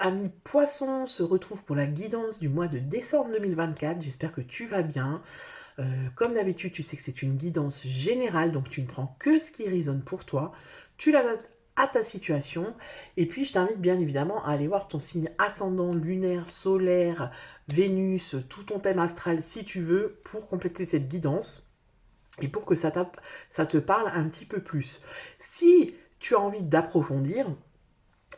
amis poissons, on se retrouve pour la guidance du mois de décembre 2024. J'espère que tu vas bien. Comme d'habitude, tu sais que c'est une guidance générale, donc tu ne prends que ce qui résonne pour toi. Tu l'adaptes à ta situation. Et puis, je t'invite bien évidemment à aller voir ton signe ascendant, lunaire, solaire, Vénus, tout ton thème astral si tu veux, pour compléter cette guidance et pour que ça te parle un petit peu plus. Si tu as envie d'approfondir,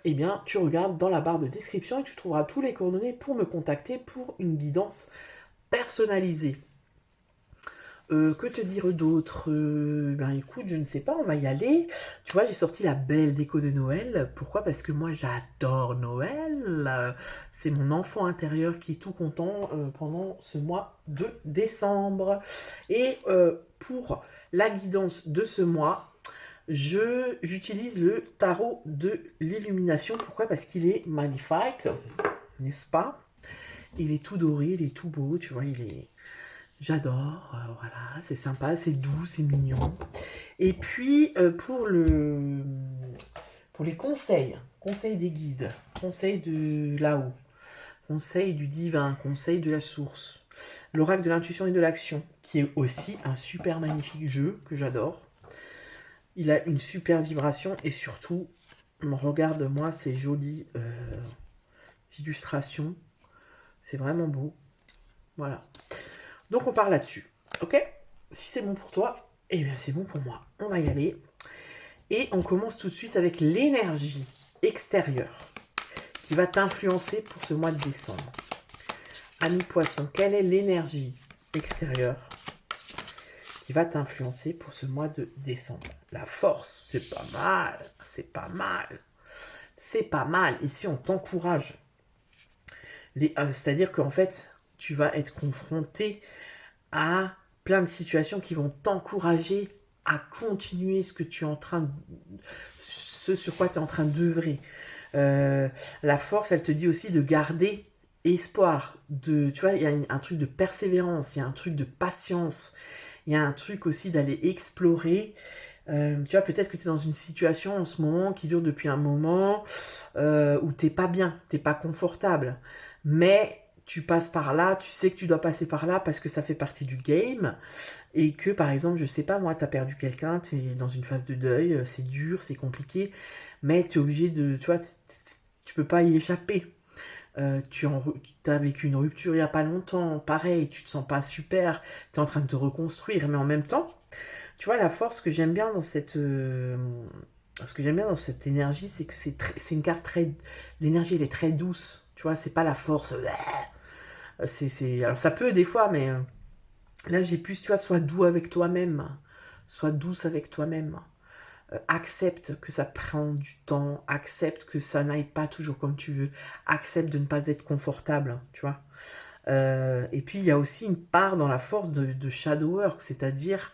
eh bien, tu regardes dans la barre de description et tu trouveras tous les coordonnées pour me contacter pour une guidance personnalisée. Que te dire d'autre? Ben écoute, je ne sais pas, on va y aller. Tu vois, j'ai sorti la belle déco de Noël. Pourquoi? Parce que moi, j'adore Noël. C'est mon enfant intérieur qui est tout content pendant ce mois de décembre. Et pour la guidance de ce mois, j'utilise le tarot de l'illumination. Pourquoi? Parce qu'il est magnifique, n'est-ce pas? Il est tout doré, il est tout beau, tu vois, J'adore, voilà, c'est sympa, c'est doux, c'est mignon. Et puis, pour les conseils des guides, conseils de là-haut, conseils du divin, conseils de la source, l'oracle de l'intuition et de l'action, qui est aussi un super magnifique jeu que j'adore. Il a une super vibration et surtout, regarde-moi ces jolies illustrations. C'est vraiment beau. Voilà. Donc on part là-dessus. Ok? Si c'est bon pour toi, eh bien c'est bon pour moi. On va y aller. Et on commence tout de suite avec l'énergie extérieure qui va t'influencer pour ce mois de décembre. Ami Poisson, quelle est l'énergie extérieure qui va t'influencer pour ce mois de décembre? La force, c'est pas mal. C'est pas mal. C'est pas mal. Ici, on t'encourage. C'est-à-dire qu'en fait, tu vas être confronté à plein de situations qui vont t'encourager à continuer ce sur quoi tu es en train d'œuvrer. La force, elle te dit aussi de garder espoir. Tu vois, il y a un truc de persévérance, il y a un truc de patience, il y a un truc aussi d'aller explorer. Tu vois, peut-être que tu es dans une situation en ce moment qui dure depuis un moment où t'es pas bien, t'es pas confortable. Mais tu passes par là, tu sais que tu dois passer par là parce que ça fait partie du game. Et que, par exemple, je sais pas, moi, t'as perdu quelqu'un, t'es dans une phase de deuil, c'est dur, c'est compliqué, mais t'es obligé de, tu vois, tu peux pas y échapper. T'as vécu une rupture il y a pas longtemps, pareil, tu te sens pas super, t'es en train de te reconstruire, mais en même temps, tu vois, la force que j'aime bien dans ce que j'aime bien dans cette énergie, c'est que c'est une carte très, l'énergie elle est très douce, tu vois, c'est pas la force, alors ça peut des fois, mais là j'ai plus, tu vois, sois doux avec toi-même, sois douce avec toi-même, accepte que ça prend du temps, accepte que ça n'aille pas toujours comme tu veux, accepte de ne pas être confortable, tu vois. Et puis il y a aussi une part dans la force de shadow work, c'est-à-dire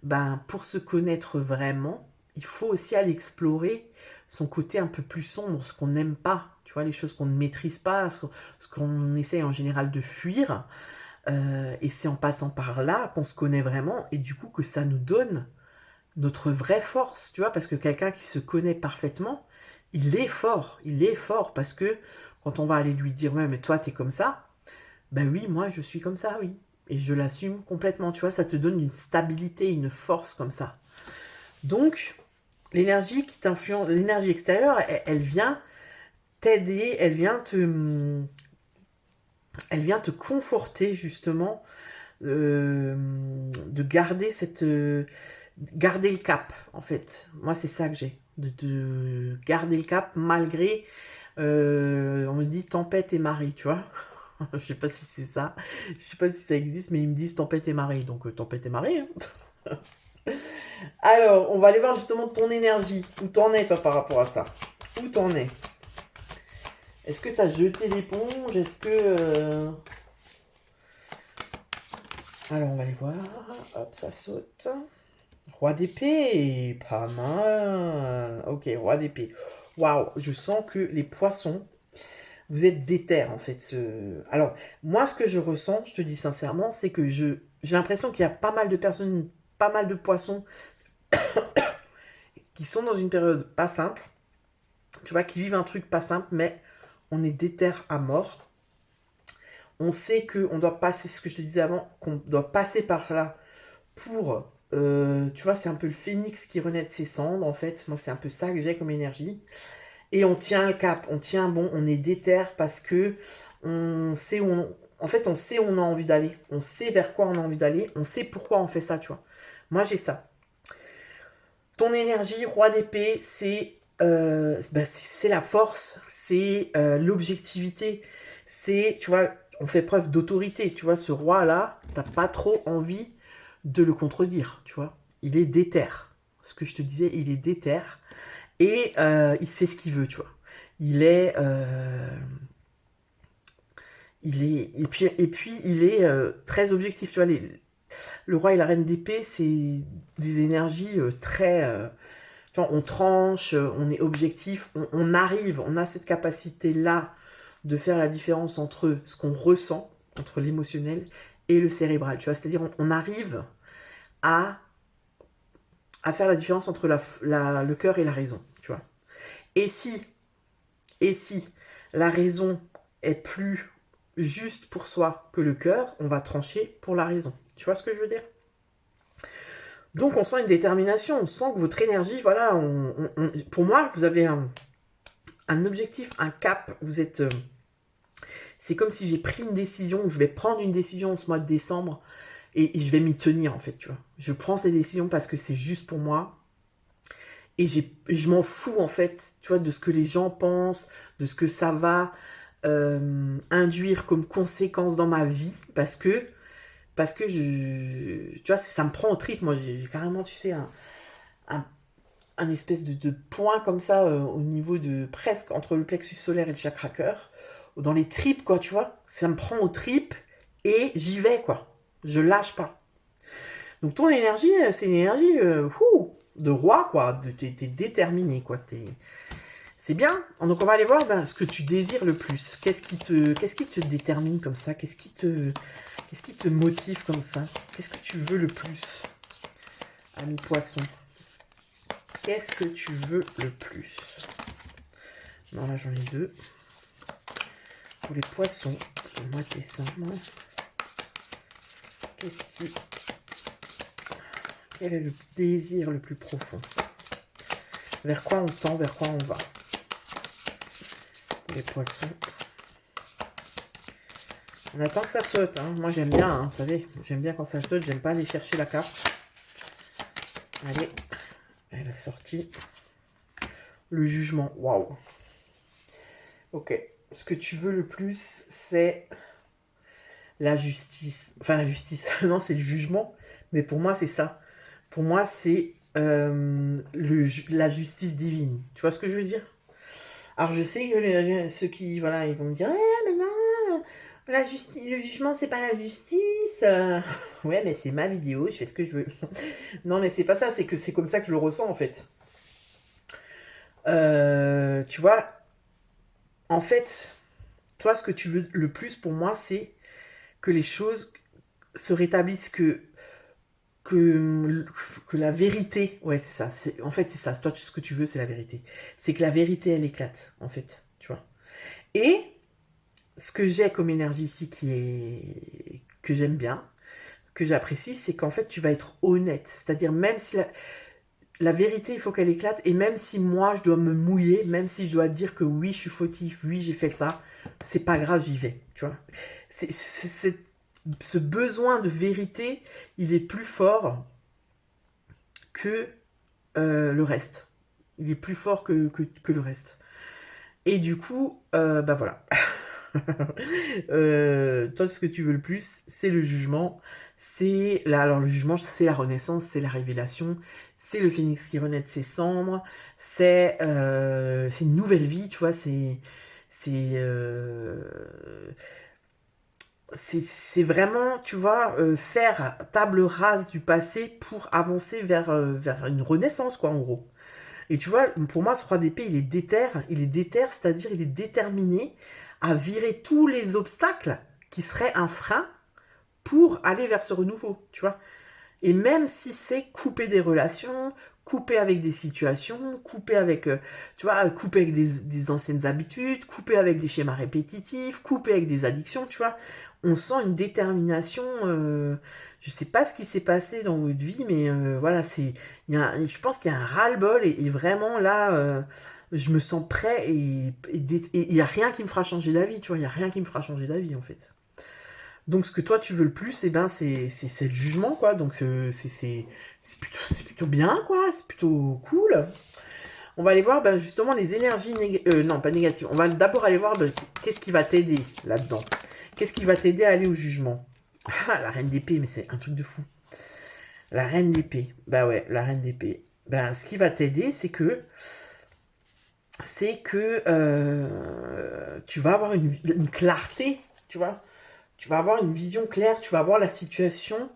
ben, pour se connaître vraiment, il faut aussi aller explorer son côté un peu plus sombre, ce qu'on n'aime pas, tu vois, les choses qu'on ne maîtrise pas, ce qu'on essaye en général de fuir. Et c'est en passant par là qu'on se connaît vraiment et du coup que ça nous donne notre vraie force, tu vois, parce que quelqu'un qui se connaît parfaitement, il est fort parce que quand on va aller lui dire, ouais, mais toi, t'es comme ça, ben oui, moi, je suis comme ça, oui. Et je l'assume complètement, tu vois, ça te donne une stabilité, une force comme ça. Donc, l'énergie qui t'influence, l'énergie extérieure, elle vient t'aider, elle vient te conforter justement, de garder garder le cap en fait. Moi c'est ça que j'ai, de garder le cap malgré, on me dit tempête et marée, tu vois. Je sais pas si c'est ça, je sais pas si ça existe, mais ils me disent tempête et marée, donc tempête et marée. Hein. Alors, on va aller voir justement ton énergie. Où t'en es, toi, par rapport à ça? Où t'en es? Est-ce que t'as jeté l'éponge? Est-ce que... Alors, on va aller voir. Hop, ça saute. Roi d'épée. Pas mal. Ok, roi d'épée. Waouh, je sens que les poissons, vous êtes déter, en fait. Alors, moi, ce que je ressens, je te dis sincèrement, c'est que j'ai l'impression qu'il y a pas mal de personnes, pas mal de poissons qui sont dans une période pas simple, tu vois, qui vivent un truc pas simple, mais on est déter à mort. On sait qu'on doit passer, ce que je te disais avant, qu'on doit passer par là pour, tu vois, c'est un peu le phénix qui renaît de ses cendres, en fait. Moi, c'est un peu ça que j'ai comme énergie. Et on tient le cap, on tient bon, on est déter parce que on sait où en fait, on sait où on a envie d'aller. On sait vers quoi on a envie d'aller. On sait pourquoi on fait ça, tu vois. Moi, j'ai ça. Ton énergie, roi d'épée, c'est la force, c'est l'objectivité, c'est, tu vois, on fait preuve d'autorité, tu vois, ce roi-là, t'as pas trop envie de le contredire, tu vois. Il est déter. Ce que je te disais, il est déter et il sait ce qu'il veut, tu vois. Il est, et puis il est très objectif, tu vois. Le roi et la reine d'épée, c'est des énergies très tu vois, on tranche, on est objectif, on arrive, on a cette capacité-là de faire la différence entre ce qu'on ressent, entre l'émotionnel et le cérébral. Tu vois, c'est-à-dire on arrive à, à faire la différence entre le cœur et la raison. Tu vois. Et si, et si la raison est plus juste pour soi que le cœur, on va trancher pour la raison. Tu vois ce que je veux dire? Donc on sent une détermination, on sent que votre énergie, voilà, pour moi, vous avez un objectif, un cap, vous êtes... c'est comme si j'ai pris une décision, je vais prendre une décision en ce mois de décembre, et je vais m'y tenir en fait, tu vois. Je prends cette décision parce que c'est juste pour moi, et je m'en fous en fait, tu vois, de ce que les gens pensent, de ce que ça va induire comme conséquence dans ma vie, parce que tu vois, ça me prend au trip, moi j'ai carrément, tu sais, un, un espèce de point comme ça au niveau de presque entre le plexus solaire et le chakra cœur, dans les tripes, quoi, tu vois. Ça me prend aux tripes et j'y vais, quoi. Je lâche pas. Donc ton énergie, c'est une énergie de roi, quoi. T'es déterminé, quoi. C'est bien. Donc on va aller voir ce que tu désires le plus. Qu'est-ce qui te détermine comme ça? Qu'est-ce qui te motive comme ça? Qu'est-ce que tu veux le plus, ami poisson? Qu'est-ce que tu veux le plus? Non, là j'en ai deux. Pour les poissons, le mois de décembre. Quel est le désir le plus profond? Vers quoi on tend, vers quoi on va? Pour les poissons. On attend que ça saute, hein. Moi j'aime bien, hein, vous savez, j'aime bien quand ça saute, j'aime pas aller chercher la carte. Allez, elle est sortie. Le jugement, waouh. Ok, ce que tu veux le plus, c'est la justice. Enfin, la justice, non, c'est le jugement. Mais pour moi, c'est ça. Pour moi, c'est la justice divine. Tu vois ce que je veux dire? Alors, je sais que ceux qui, voilà, ils vont me dire, mais non, la justice, le jugement, c'est pas la justice. Ouais, mais c'est ma vidéo, je fais ce que je veux. Non, mais c'est pas ça, c'est que c'est comme ça que je le ressens, en fait. Tu vois, en fait, toi, ce que tu veux le plus pour moi, c'est que les choses se rétablissent, que la vérité, ouais, c'est ça. En fait, c'est ça. Toi, ce que tu veux, c'est la vérité. C'est que la vérité, elle éclate, en fait, tu vois. Et ce que j'ai comme énergie ici, que j'aime bien, que j'apprécie, c'est qu'en fait, tu vas être honnête. C'est-à-dire, même si la vérité, il faut qu'elle éclate, et même si moi, je dois me mouiller, même si je dois dire que oui, je suis fautif, oui, j'ai fait ça, c'est pas grave, j'y vais, tu vois. Ce besoin de vérité, il est plus fort que le reste. Il est plus fort que le reste. Et du coup, bah voilà. Toi, ce que tu veux le plus, c'est le jugement. Alors le jugement, c'est la renaissance, c'est la révélation, c'est le phénix qui renaît de ses cendres, c'est une nouvelle vie, tu vois, c'est vraiment, tu vois, faire table rase du passé pour avancer vers une renaissance, quoi, en gros. Et tu vois, pour moi, ce roi d'épée, il est déter, c'est-à-dire il est déterminé à virer tous les obstacles qui seraient un frein pour aller vers ce renouveau, tu vois. Et même si c'est couper des relations, couper avec des situations, couper avec, tu vois, couper avec des anciennes habitudes, couper avec des schémas répétitifs, couper avec des addictions, tu vois. On sent une détermination, je sais pas ce qui s'est passé dans votre vie, mais voilà, je pense qu'il y a un ras-le-bol et vraiment là, je me sens prêt et il y a rien qui me fera changer d'avis, tu vois, il y a rien qui me fera changer d'avis en fait. Donc ce que toi tu veux le plus, eh ben c'est le jugement quoi. Donc c'est plutôt bien quoi, c'est plutôt cool. On va aller voir ben, justement les énergies non pas négatives. On va d'abord aller voir ben, qu'est-ce qui va t'aider là-dedans. Qu'est-ce qui va t'aider à aller au jugement. Ah la reine d'épée, mais c'est un truc de fou. La reine d'épée. Bah ouais, la reine d'épée. Ben ce qui va t'aider, c'est que tu vas avoir une clarté, tu vois. Tu vas avoir une vision claire, tu vas voir la situation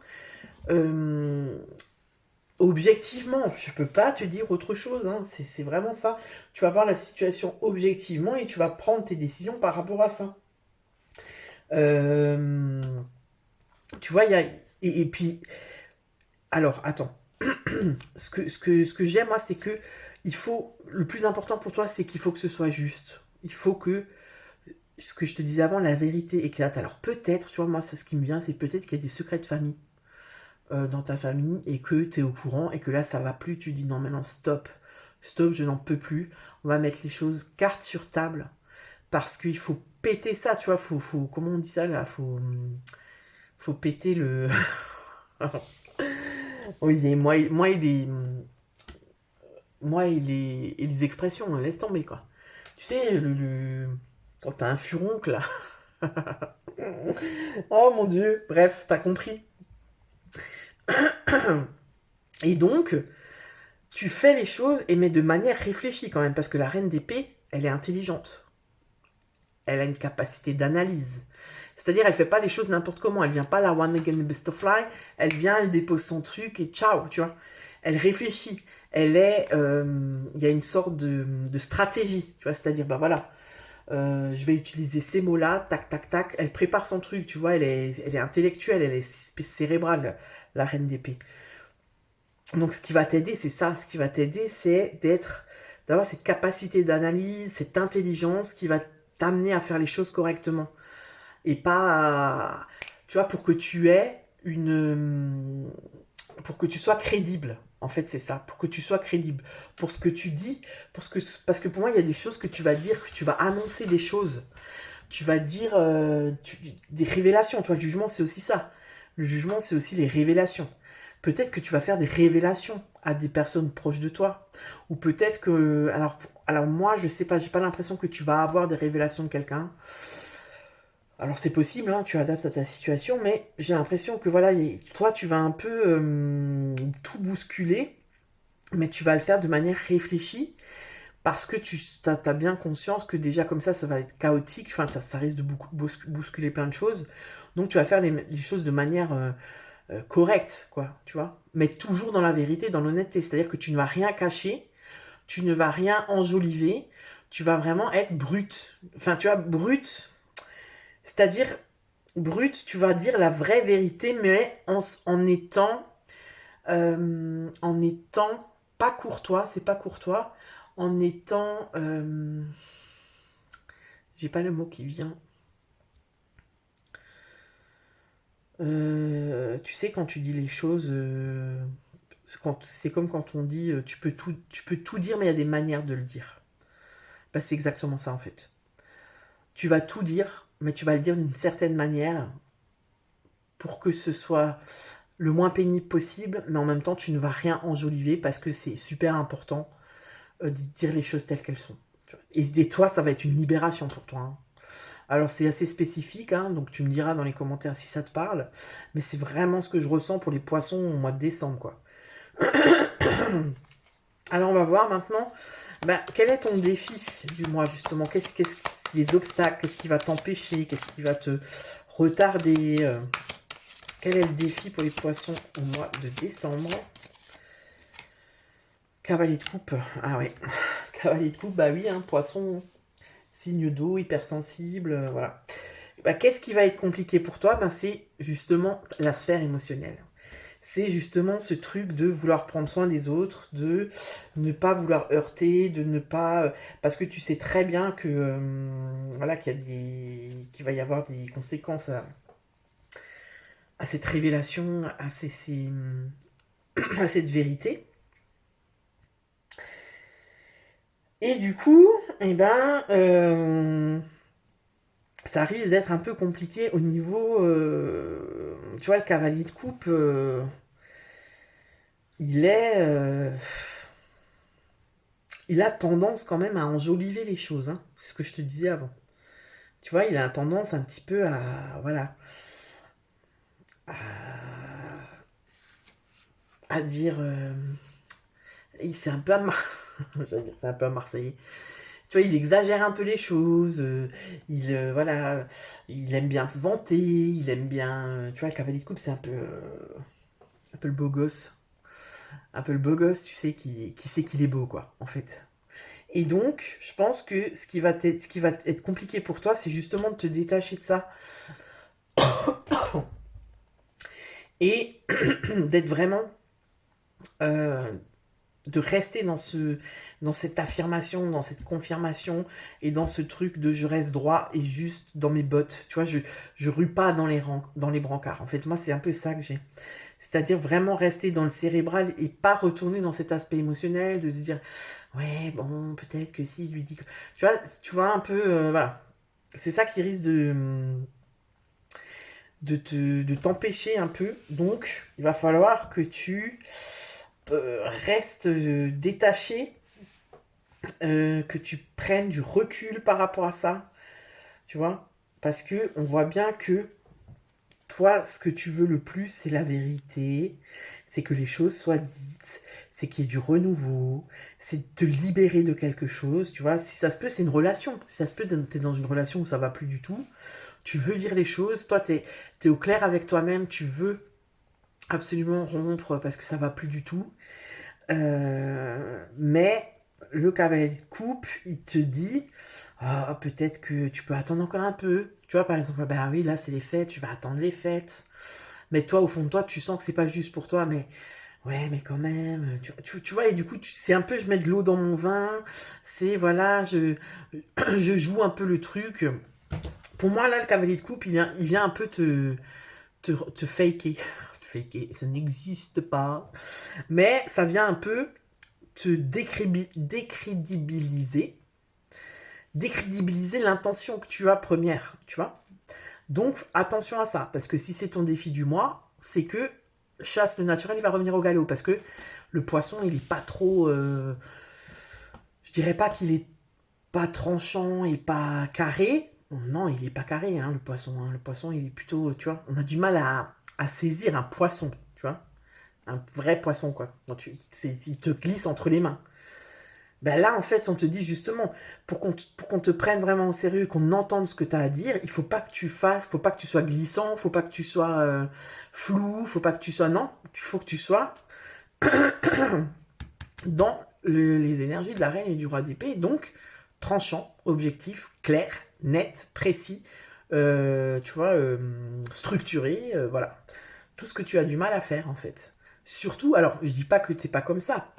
objectivement. Je peux pas te dire autre chose, hein. C'est vraiment ça. Tu vas voir la situation objectivement et tu vas prendre tes décisions par rapport à ça. Tu vois, il y a... Et puis... Alors, attends. ce que j'aime, moi, c'est que il faut... Le plus important pour toi, c'est qu'il faut que ce soit juste. Il faut que... Ce que je te disais avant, la vérité éclate. Alors peut-être, tu vois, moi, c'est ce qui me vient, c'est peut-être qu'il y a des secrets de famille dans ta famille et que tu es au courant et que là, ça va plus. Tu dis non, maintenant, stop. Stop, je n'en peux plus. On va mettre les choses carte sur table parce qu'il faut péter ça, tu vois. Comment on dit ça là? Faut péter le... oui, et les expressions, laisse tomber, quoi. Tu sais, quand t'as un furoncle, là. Oh mon Dieu, bref, t'as compris. Et donc, tu fais les choses, mais de manière réfléchie quand même, parce que la reine d'épée, elle est intelligente. Elle a une capacité d'analyse. C'est-à-dire, elle fait pas les choses n'importe comment. Elle vient pas la one again the best of fly. Elle vient, elle dépose son truc et ciao, tu vois. Elle réfléchit. Il y a une sorte de stratégie, tu vois. C'est-à-dire, bah voilà, je vais utiliser ces mots-là, tac, tac, tac. Elle prépare son truc, tu vois. Elle est intellectuelle, elle est cérébrale, la reine d'épée. Donc, ce qui va t'aider, c'est ça. Ce qui va t'aider, c'est d'avoir cette capacité d'analyse, cette intelligence qui va t'amener à faire les choses correctement. Et pas, tu vois, pour que tu sois crédible. En fait, c'est ça, pour que tu sois crédible. Pour ce que tu dis, parce que pour moi, il y a des choses que tu vas dire, que tu vas annoncer des choses. Tu vas dire des révélations. Tu vois, le jugement, c'est aussi ça. Le jugement, c'est aussi les révélations. Peut-être que tu vas faire des révélations à des personnes proches de toi. Ou peut-être que... Alors moi, je sais pas, j'ai pas l'impression que tu vas avoir des révélations de quelqu'un. Alors c'est possible, hein, tu adaptes à ta situation, mais j'ai l'impression que voilà, toi tu vas un peu tout bousculer, mais tu vas le faire de manière réfléchie, parce que tu as bien conscience que déjà comme ça va être chaotique, enfin ça risque de beaucoup bousculer plein de choses, donc tu vas faire les choses de manière correcte, quoi, tu vois, mais toujours dans la vérité, dans l'honnêteté, c'est-à-dire que tu ne vas rien cacher, tu ne vas rien enjoliver, tu vas vraiment être brut, enfin tu vois, brut. C'est-à-dire, brut, tu vas dire la vraie vérité, mais en étant pas courtois, c'est pas courtois, en étant... j'ai pas le mot qui vient. Tu sais, quand tu dis les choses... c'est comme quand on dit tu peux tout dire, mais il y a des manières de le dire. Bah, c'est exactement ça, en fait. Tu vas tout dire, mais tu vas le dire d'une certaine manière pour que ce soit le moins pénible possible, mais en même temps, tu ne vas rien enjoliver parce que c'est super important de dire les choses telles qu'elles sont. Et toi, ça va être une libération pour toi, hein. Alors, c'est assez spécifique, hein, donc tu me diras dans les commentaires si ça te parle, mais c'est vraiment ce que je ressens pour les poissons au mois de décembre, quoi. Alors, on va voir maintenant, quel est ton défi du mois, justement? Qu'est-ce les obstacles? Qu'est-ce qui va t'empêcher? Qu'est-ce qui va te retarder? Quel est le défi pour les poissons au mois de décembre? Cavalier de coupe. Ah ouais. Cavalier de coupe, bah oui, hein, poisson, signe d'eau, hypersensible, voilà. Qu'est-ce qui va être compliqué pour toi? C'est justement la sphère émotionnelle. c'est justement ce truc de vouloir prendre soin des autres, de ne pas vouloir heurter, de ne pas... parce que tu sais très bien que, voilà, qu'il va y avoir des conséquences à cette révélation, à cette vérité. Et du coup, eh ben, ça risque d'être un peu compliqué au niveau... tu vois, le cavalier de coupe, il est... il a tendance quand même à enjoliver les choses, hein. C'est ce que je te disais avant. Tu vois, il a tendance un petit peu à... Voilà. À dire... c'est un peu c'est un peu un Marseillais. Tu vois, il exagère un peu les choses. Voilà, il aime bien se vanter. Il aime bien... tu vois, le cavalier de coupe, c'est un peu le beau gosse. Un peu le beau gosse, tu sais, qui sait qu'il est beau, quoi, en fait. Et donc, je pense que ce qui va être compliqué pour toi, c'est justement de te détacher de ça et d'être vraiment, euh, de rester dans cette affirmation, dans cette confirmation et dans ce truc de je reste droit et juste dans mes bottes. Tu vois, je rue pas dans les brancards. En fait, moi, c'est un peu ça que j'ai. C'est-à-dire vraiment rester dans le cérébral et pas retourner dans cet aspect émotionnel de se dire ouais, bon, peut-être que si je lui dis que... Tu vois un peu, voilà. C'est ça qui risque de t'empêcher un peu. Donc, il va falloir que tu restes détaché, que tu prennes du recul par rapport à ça. Tu vois? Parce que on voit bien que toi, ce que tu veux le plus, c'est la vérité, c'est que les choses soient dites, c'est qu'il y ait du renouveau, c'est de te libérer de quelque chose, tu vois. Si ça se peut, c'est une relation. Si ça se peut, t'es dans une relation où ça va plus du tout, tu veux dire les choses, toi, t'es au clair avec toi-même, tu veux absolument rompre parce que ça va plus du tout. Mais le cavalier de coupe, il te dit, ah, peut-être que tu peux attendre encore un peu. Tu vois, par exemple, bah oui, là, c'est les fêtes, je vais attendre les fêtes. Mais toi, au fond de toi, tu sens que c'est pas juste pour toi, mais ouais, mais quand même, tu vois, et du coup, c'est un peu, je mets de l'eau dans mon vin, c'est, voilà, je joue un peu le truc. Pour moi, là, le cavalier de coupe, il vient un peu te faker. Te faker, ça n'existe pas. Mais ça vient un peu te décrédibiliser l'intention que tu as première, tu vois. Donc attention à ça, parce que si c'est ton défi du mois, c'est que chasse le naturel, il va revenir au galop, parce que le poisson, il est pas trop... je dirais pas qu'il est pas tranchant et pas carré. Non, il est pas carré, hein, le poisson. Hein. Le poisson, il est plutôt, tu vois, on a du mal à saisir un poisson, tu vois. Un vrai poisson, quoi. Donc, il te glisse entre les mains. Ben là, en fait, on te dit justement, pour qu'on te prenne vraiment au sérieux, qu'on entende ce que tu as à dire, il faut pas que faut pas que tu sois glissant, faut pas que tu sois flou, faut pas que tu sois, non, il faut que tu sois dans les énergies de la reine et du roi d'épée, donc tranchant, objectif, clair, net, précis, tu vois, structuré, voilà. Tout ce que tu as du mal à faire, en fait. Surtout, alors, je dis pas que t'es pas comme ça,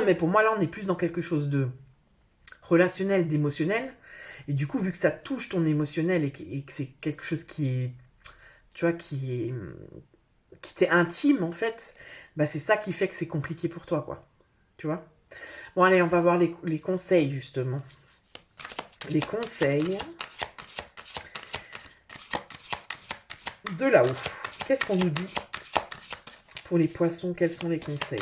mais pour moi, là, on est plus dans quelque chose de relationnel, d'émotionnel. Et du coup, vu que ça touche ton émotionnel et que c'est quelque chose qui est, tu vois, qui t'est intime, en fait, bah, c'est ça qui fait que c'est compliqué pour toi, quoi. Tu vois? Bon, allez, on va voir les conseils, justement. Les conseils de là-haut. Qu'est-ce qu'on nous dit pour les poissons? Quels sont les conseils?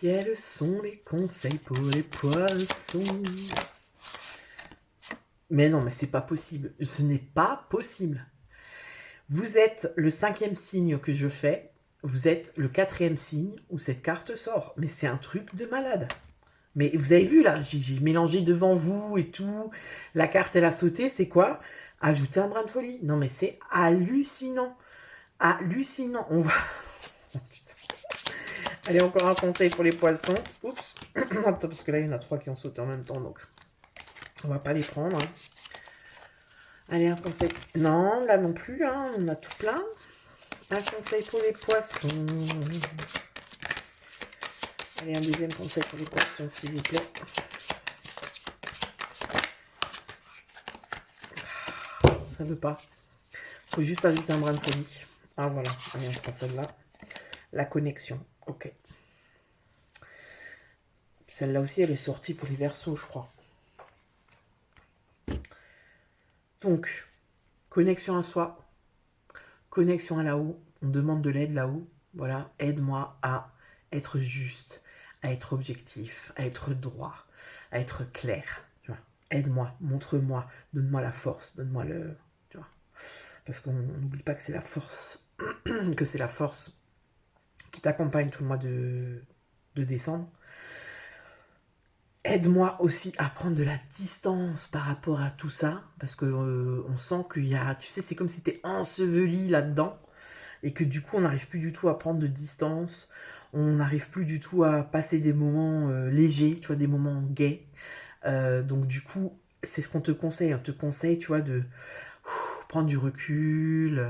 Quels sont les conseils pour les poissons? Mais non, mais c'est pas possible. Ce n'est pas possible. Vous êtes le 5e signe que je fais. Vous êtes le 4e signe où cette carte sort. Mais c'est un truc de malade. Mais vous avez vu là, j'ai mélangé devant vous et tout. La carte, elle a sauté. C'est quoi? Ajouter un brin de folie. Non, mais c'est hallucinant. Hallucinant. On va... Oh, allez, encore un conseil pour les poissons. Oups. Parce que là, il y en a 3 qui ont sauté en même temps. Donc, on va pas les prendre. Hein. Allez, un conseil. Non, là non plus, hein, on a tout plein. Un conseil pour les poissons. Allez, un deuxième conseil pour les poissons, s'il vous plaît. Ça veut pas. Faut juste ajouter un brin de folie. Ah voilà, allez, je prends celle-là. La connexion, ok. Celle-là aussi, elle est sortie pour les Verseaux, je crois. Donc, connexion à soi, connexion à là-haut. On demande de l'aide là-haut. Voilà, aide-moi à être juste, à être objectif, à être droit, à être clair. Tu vois. Aide-moi, montre-moi, donne-moi la force, donne-moi le... Tu vois. Parce qu'on n'oublie pas que c'est la force, que c'est la force qui t'accompagne tout le mois de décembre. Aide-moi aussi à prendre de la distance par rapport à tout ça, parce que on sent qu'il y a, tu sais, c'est comme si t'es enseveli là-dedans, et que du coup on n'arrive plus du tout à prendre de distance, on n'arrive plus du tout à passer des moments légers, tu vois, des moments gays. Donc du coup, c'est ce qu'on te conseille. On te conseille, tu vois, de prendre du recul,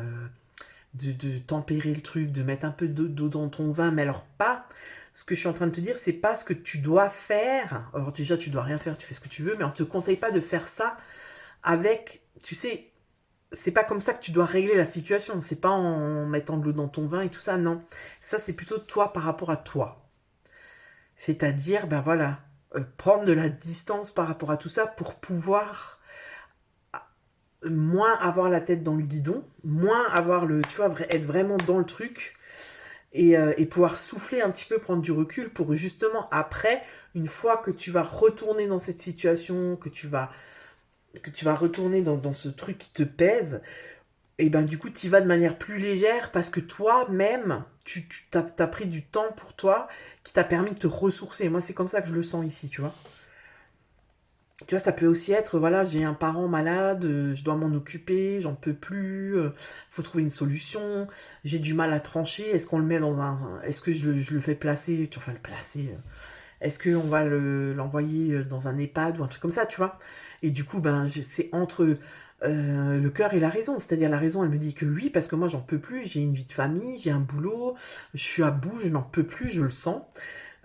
de tempérer le truc, de mettre un peu d'eau dans ton vin, mais alors pas... Ce que je suis en train de te dire, c'est pas ce que tu dois faire. Alors déjà, tu dois rien faire, tu fais ce que tu veux, mais on te conseille pas de faire ça avec, tu sais, c'est pas comme ça que tu dois régler la situation. C'est pas en mettant de l'eau dans ton vin et tout ça, non. Ça, c'est plutôt toi par rapport à toi. C'est-à-dire, ben voilà, prendre de la distance par rapport à tout ça pour pouvoir moins avoir la tête dans le guidon, moins avoir le, tu vois, être vraiment dans le truc et pouvoir souffler un petit peu, prendre du recul pour justement après, une fois que tu vas retourner dans cette situation, que tu vas retourner dans ce truc qui te pèse, et ben du coup tu y vas de manière plus légère parce que toi-même, tu t'as pris du temps pour toi qui t'a permis de te ressourcer. Moi c'est comme ça que je le sens ici, tu vois. Tu vois, ça peut aussi être, voilà, j'ai un parent malade, je dois m'en occuper, j'en peux plus, faut trouver une solution, j'ai du mal à trancher, est-ce qu'on le met dans un... Est-ce que je le fais placer, enfin le placer, est-ce qu'on va l'envoyer dans un EHPAD ou un truc comme ça, tu vois? Et du coup, ben, c'est entre le cœur et la raison, c'est-à-dire la raison, elle me dit que oui, parce que moi j'en peux plus, j'ai une vie de famille, j'ai un boulot, je suis à bout, je n'en peux plus, je le sens.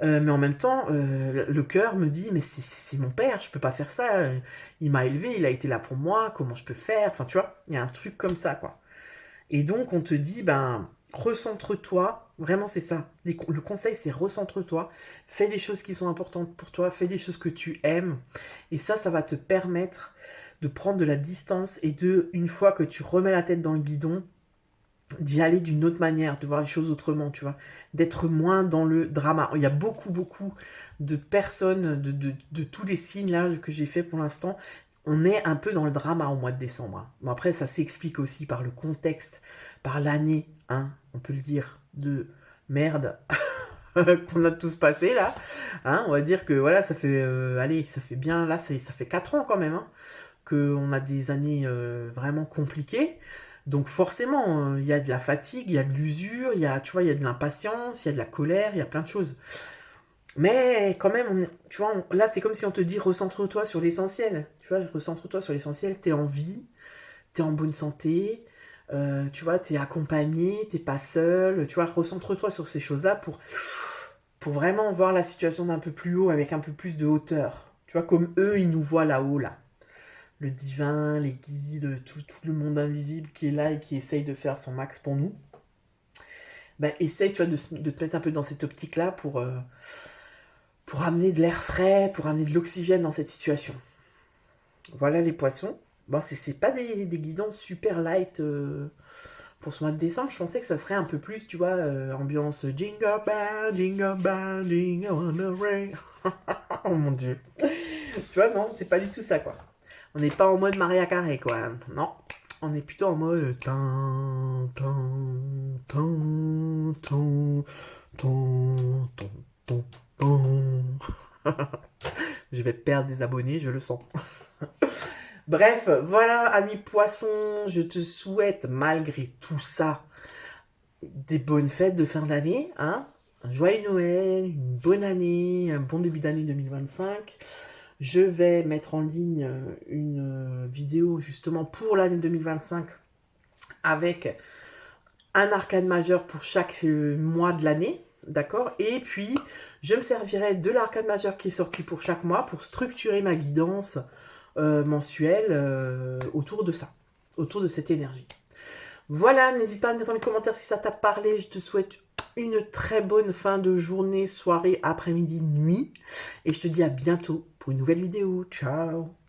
Mais en même temps, le cœur me dit, mais c'est mon père, je peux pas faire ça. Il m'a élevé, il a été là pour moi, comment je peux faire? Enfin, tu vois, il y a un truc comme ça, quoi. Et donc, on te dit, ben, recentre-toi. Vraiment, c'est ça. Le conseil, c'est recentre-toi. Fais des choses qui sont importantes pour toi. Fais des choses que tu aimes. Et ça va te permettre de prendre de la distance et une fois que tu remets la tête dans le guidon, d'y aller d'une autre manière, de voir les choses autrement, tu vois, d'être moins dans le drama. Il y a beaucoup, beaucoup de personnes, de tous les signes là que j'ai fait pour l'instant, on est un peu dans le drama au mois de décembre. Hein. Bon, après, ça s'explique aussi par le contexte, par l'année, hein, on peut le dire, de merde qu'on a tous passé là. Hein, on va dire que voilà, ça fait, allez, ça fait bien, là, ça fait 4 ans quand même, hein, qu'on a des années vraiment compliquées. Donc forcément, il y a de la fatigue, il y a de l'usure, il y a, tu vois, il y a de l'impatience, il y a de la colère, il y a plein de choses. Mais quand même, tu vois, là c'est comme si on te dit recentre-toi sur l'essentiel. Tu vois, recentre-toi sur l'essentiel, t'es en vie, t'es en bonne santé, tu vois, t'es accompagné, t'es pas seul, tu vois, recentre-toi sur ces choses-là pour vraiment voir la situation d'un peu plus haut, avec un peu plus de hauteur. Tu vois, comme eux, ils nous voient là-haut, là. Le divin, les guides, tout le monde invisible qui est là et qui essaye de faire son max pour nous. Ben, essaye, tu vois, de te mettre un peu dans cette optique-là pour amener de l'air frais, pour amener de l'oxygène dans cette situation. Voilà les poissons. Bon, c'est pas des guidons super light pour ce mois de décembre. Je pensais que ça serait un peu plus, tu vois, ambiance jingle bell, jingle bell, jingle on the rain. Oh mon dieu. Tu vois, non, c'est pas du tout ça, quoi. On n'est pas en mode Maria Carré, quoi. Non. On est plutôt en mode tan tan tan tan tan tan tan. Je vais perdre des abonnés, je le sens. Bref, voilà, amis poissons, je te souhaite malgré tout ça des bonnes fêtes de fin d'année, hein. Un joyeux Noël, une bonne année, un bon début d'année 2025. Je vais mettre en ligne une vidéo justement pour l'année 2025 avec un arcane majeur pour chaque mois de l'année, d'accord? Et puis, je me servirai de l'arcane majeur qui est sorti pour chaque mois pour structurer ma guidance mensuelle autour de ça, autour de cette énergie. Voilà, n'hésite pas à me dire dans les commentaires si ça t'a parlé. Je te souhaite une très bonne fin de journée, soirée, après-midi, nuit. Et je te dis à bientôt pour une nouvelle vidéo. Ciao!